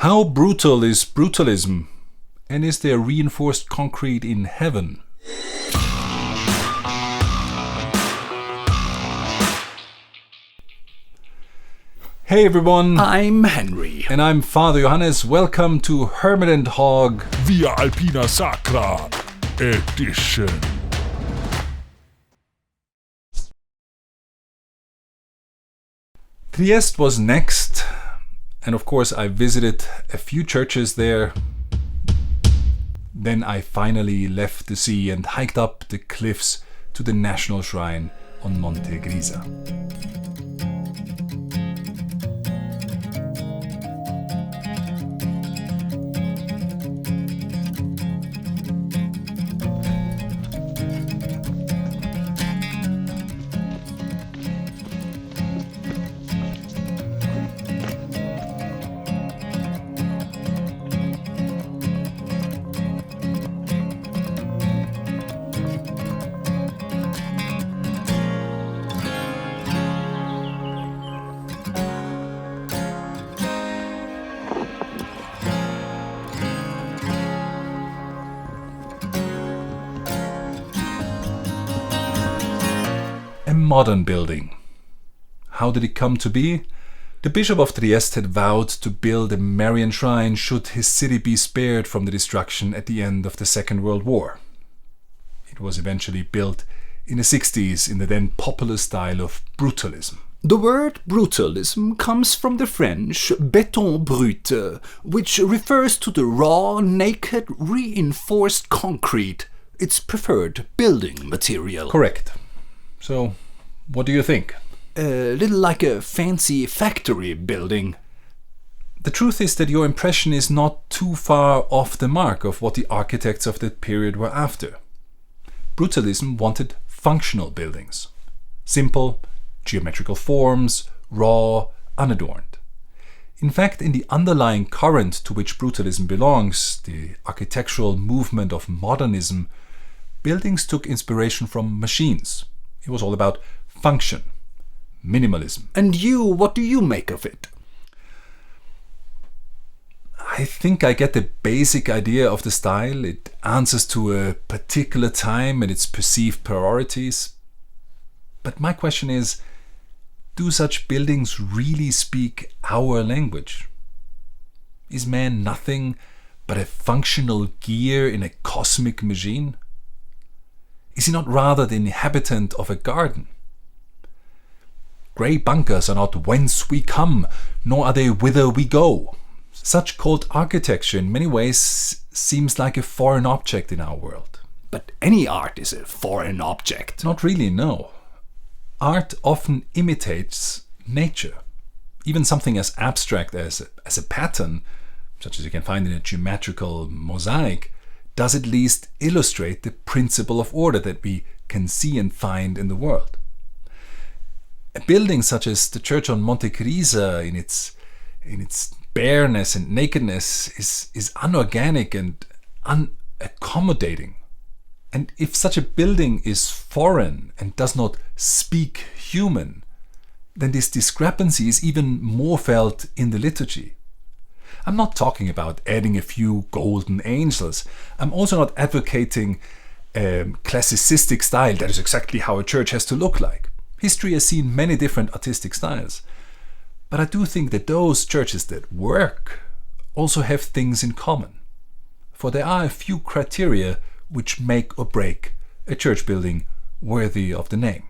How brutal is brutalism? And is there reinforced concrete in heaven? Hey everyone, I'm Henry. And I'm Father Johannes. Welcome to Hermit and Hog via Alpina Sacra edition. Trieste was next, and of course I visited a few churches there. Then I finally left the sea and hiked up the cliffs to the national shrine on Monte Grisa. A modern building. How did it come to be? The Bishop of Trieste had vowed to build a Marian shrine should his city be spared from the destruction at the end of the Second World War. It was eventually built in the 60s in the then popular style of brutalism. The word brutalism comes from the French béton brut, which refers to the raw, naked, reinforced concrete, its preferred building material. Correct. So, what do you think? A little like a fancy factory building. The truth is that your impression is not too far off the mark of what the architects of that period were after. Brutalism wanted functional buildings. Simple, geometrical forms, raw, unadorned. In fact, in the underlying current to which brutalism belongs, the architectural movement of modernism, buildings took inspiration from machines. It was all about function, minimalism. And what do you make of it? I think I get the basic idea of the style. It answers to a particular time and its perceived priorities. But my question is, do such buildings really speak our language? Is man nothing but a functional gear in a cosmic machine? Is he not rather the inhabitant of a garden? Grey bunkers are not whence we come, nor are they whither we go. Such cold architecture in many ways seems like a foreign object in our world. But any art is a foreign object. Not really, no. Art often imitates nature. Even something as abstract as a pattern, such as you can find in a geometrical mosaic, does at least illustrate the principle of order that we can see and find in the world. A building such as the church on Monte Grisa, in its bareness and nakedness, is unorganic and unaccommodating. And if such a building is foreign and does not speak human, then this discrepancy is even more felt in the liturgy. I'm not talking about adding a few golden angels. I'm also not advocating a classicistic style that is exactly how a church has to look like. History has seen many different artistic styles. But I do think that those churches that work also have things in common. For there are a few criteria which make or break a church building worthy of the name.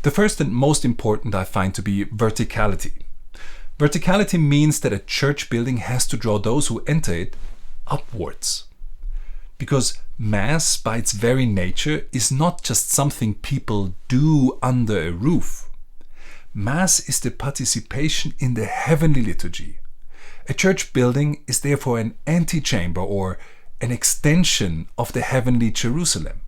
The first and most important I find to be verticality. Verticality means that a church building has to draw those who enter it upwards. Because Mass, by its very nature, is not just something people do under a roof. Mass is the participation in the heavenly liturgy. A church building is therefore an antechamber or an extension of the heavenly Jerusalem.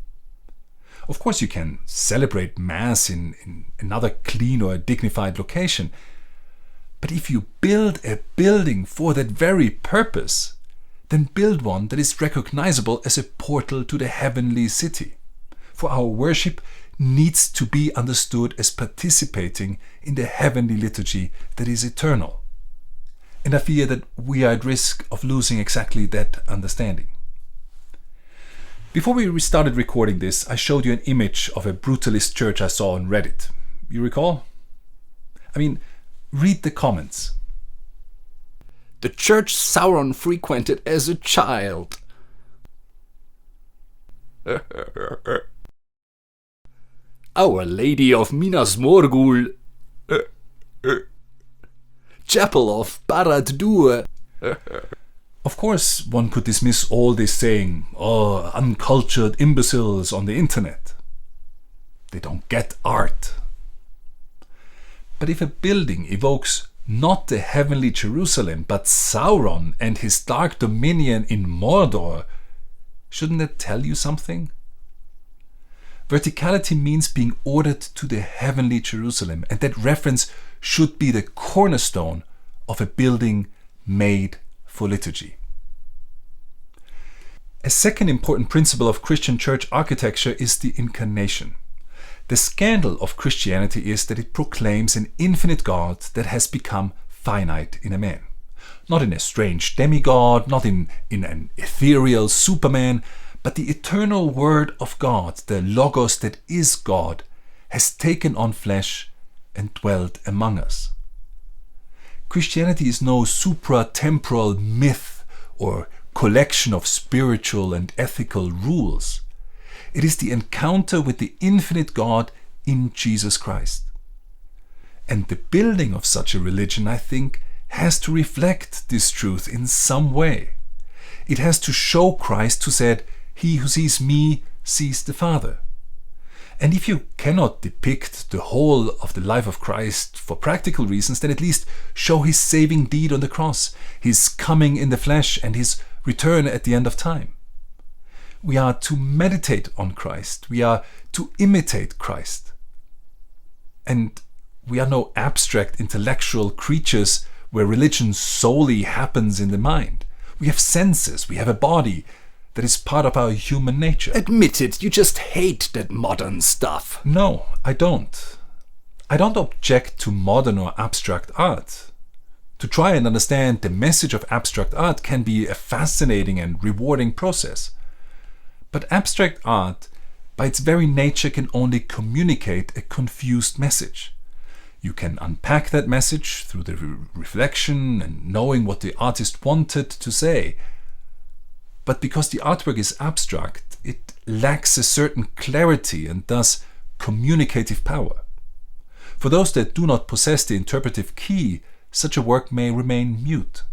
Of course, you can celebrate Mass in another clean or dignified location. But if you build a building for that very purpose, then build one that is recognizable as a portal to the heavenly city. For our worship needs to be understood as participating in the heavenly liturgy that is eternal. And I fear that we are at risk of losing exactly that understanding. Before we started recording this, I showed you an image of a brutalist church I saw on Reddit. You recall? I mean, read the comments. The church Sauron frequented as a child. Our Lady of Minas Morgul. Chapel of Barad-dûr. Of course, one could dismiss all this saying, "Oh, uncultured imbeciles on the internet. They don't get art." But if a building evokes not the heavenly Jerusalem, but Sauron and his dark dominion in Mordor, shouldn't that tell you something? Verticality means being ordered to the heavenly Jerusalem, and that reference should be the cornerstone of a building made for liturgy. A second important principle of Christian church architecture is the incarnation. The scandal of Christianity is that it proclaims an infinite God that has become finite in a man. Not in a strange demigod, not in an ethereal superman, but the eternal Word of God, the Logos that is God, has taken on flesh and dwelt among us. Christianity is no supra-temporal myth or collection of spiritual and ethical rules. It is the encounter with the infinite God in Jesus Christ. And the building of such a religion, I think, has to reflect this truth in some way. It has to show Christ who said, "He who sees me sees the Father." And if you cannot depict the whole of the life of Christ for practical reasons, then at least show his saving deed on the cross, his coming in the flesh, and his return at the end of time. We are to meditate on Christ. We are to imitate Christ. And we are no abstract intellectual creatures where religion solely happens in the mind. We have senses, we have a body that is part of our human nature. Admit it, you just hate that modern stuff. No, I don't. I don't object to modern or abstract art. To try and understand the message of abstract art can be a fascinating and rewarding process. But abstract art, by its very nature, can only communicate a confused message. You can unpack that message through the reflection and knowing what the artist wanted to say. But because the artwork is abstract, it lacks a certain clarity and thus communicative power. For those that do not possess the interpretive key, such a work may remain mute.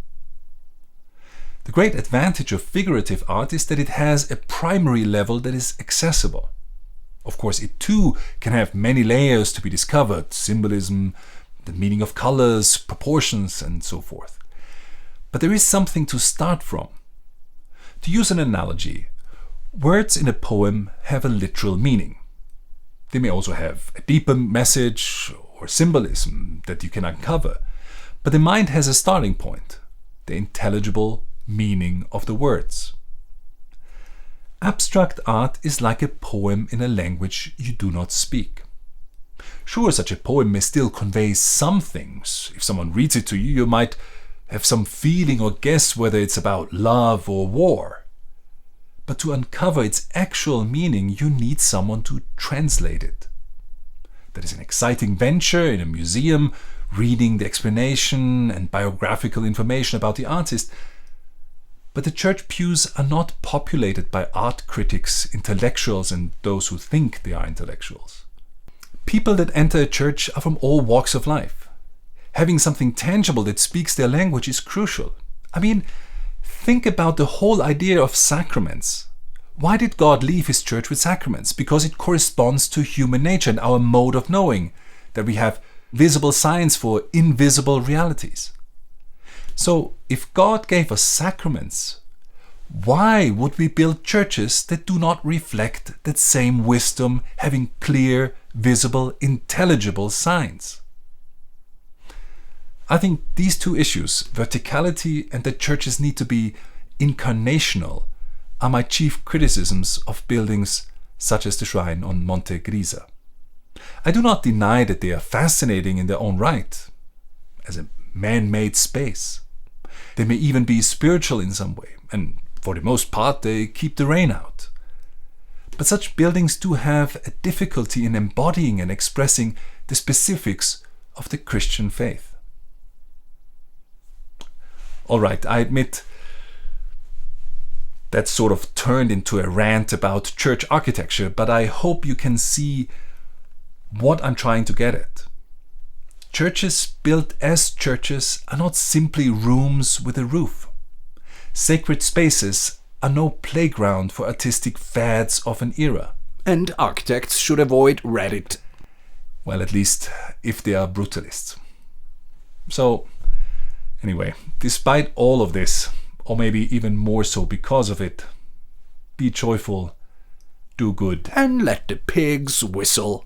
The great advantage of figurative art is that it has a primary level that is accessible. Of course, it too can have many layers to be discovered, symbolism, the meaning of colors, proportions, and so forth. But there is something to start from. To use an analogy, words in a poem have a literal meaning. They may also have a deeper message or symbolism that you can uncover, but the mind has a starting point, the intelligible meaning of the words. Abstract art is like a poem in a language you do not speak. Sure, such a poem may still convey some things. If someone reads it to you, you might have some feeling or guess whether it's about love or war. But to uncover its actual meaning, you need someone to translate it. That is an exciting venture in a museum, reading the explanation and biographical information about the artist. But the church pews are not populated by art critics, intellectuals, and those who think they are intellectuals. People that enter a church are from all walks of life. Having something tangible that speaks their language is crucial. I mean, think about the whole idea of sacraments. Why did God leave his church with sacraments? Because it corresponds to human nature and our mode of knowing, that we have visible signs for invisible realities. So, if God gave us sacraments, why would we build churches that do not reflect that same wisdom, having clear, visible, intelligible signs? I think these two issues, verticality and that churches need to be incarnational, are my chief criticisms of buildings such as the shrine on Monte Grisa. I do not deny that they are fascinating in their own right, as a man-made space. They may even be spiritual in some way, and for the most part they keep the rain out. But such buildings do have a difficulty in embodying and expressing the specifics of the Christian faith. Alright, I admit that sort of turned into a rant about church architecture, but I hope you can see what I'm trying to get at. Churches built as churches are not simply rooms with a roof. Sacred spaces are no playground for artistic fads of an era. And architects should avoid Reddit. Well, at least if they are brutalists. So, anyway, despite all of this, or maybe even more so because of it, be joyful, do good, and let the pigs whistle.